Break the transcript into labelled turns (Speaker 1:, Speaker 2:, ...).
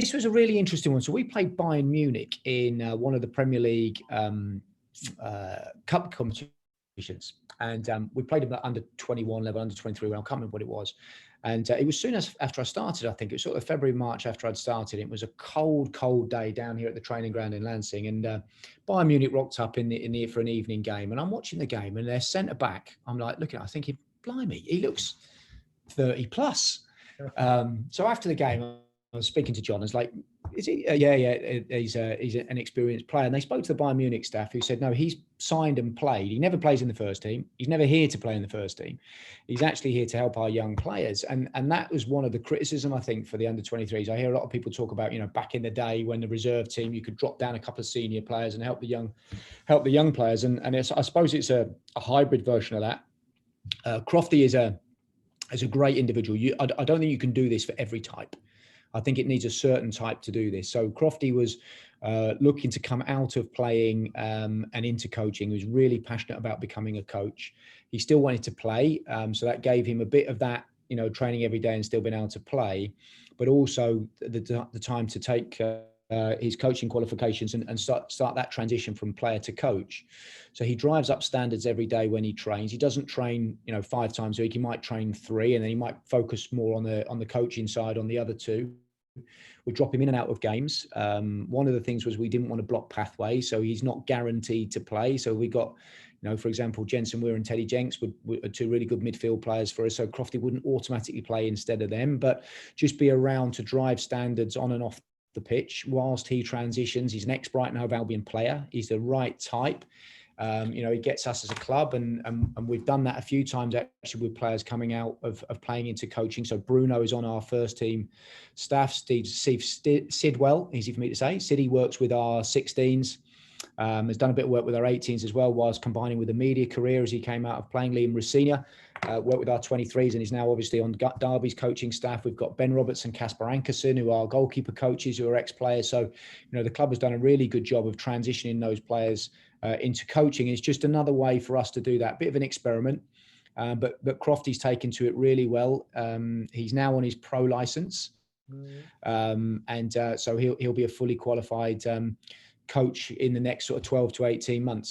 Speaker 1: this was a really interesting one. So we played Bayern Munich in one of the Premier League cup competitions, and we played them at under 21 level, under 23 level. I can't remember what it was. And it was soon after I started, I think it was sort of February, March after I'd started. It was a cold, cold day down here at the training ground in Lansing. And Bayern Munich rocked up in the for an evening game. And I'm watching the game, and their centre back, I'm like looking at it, I'm thinking, blimey, he looks 30 plus. So after the game, I was speaking to John. I was like, "Is he? He's an experienced player." And they spoke to the Bayern Munich staff, who said, "No, he's signed and played. He never plays in the first team. He's never here to play in the first team. He's actually here to help our young players." And that was one of the criticism, I think, for the under-23s. I hear a lot of people talk about, back in the day when the reserve team, you could drop down a couple of senior players and help the young players. And I suppose it's a hybrid version of that. Crofty is a great individual. I don't think you can do this for every type. I think it needs a certain type to do this. So Crofty was looking to come out of playing and into coaching. He was really passionate about becoming a coach. He still wanted to play. So that gave him a bit of that, training every day and still being able to play, but also the time to take his coaching qualifications and start that transition from player to coach. So he drives up standards every day when he trains. He doesn't train, 5 times a week. He might train 3, and then he might focus more on the coaching side on the other 2. We drop him in and out of games. One of the things was we didn't want to block pathways, so he's not guaranteed to play. So we got, for example, Jensen Weir and Teddy Jenks were 2 really good midfield players for us. So Crofty wouldn't automatically play instead of them, but just be around to drive standards on and off the pitch whilst he transitions. He's an ex-Brighton Hove Albion player. He's the right type. He gets us as a club, and we've done that a few times actually with players coming out of playing into coaching. So Bruno is on our first team staff. Steve Sidwell, easy for me to say. Siddy works with our 16s. Has done a bit of work with our 18s as well, whilst combining with a media career as he came out of playing. Liam Rossina worked with our 23s, and he's now obviously on Derby's coaching staff. We've got Ben Roberts and Casper Ankerson, who are goalkeeper coaches, who are ex-players. So, the club has done a really good job of transitioning those players into coaching. It's just another way for us to do that. Bit of an experiment, but Crofty's taken to it really well. He's now on his pro license, so he'll be a fully qualified coach in the next sort of 12 to 18 months.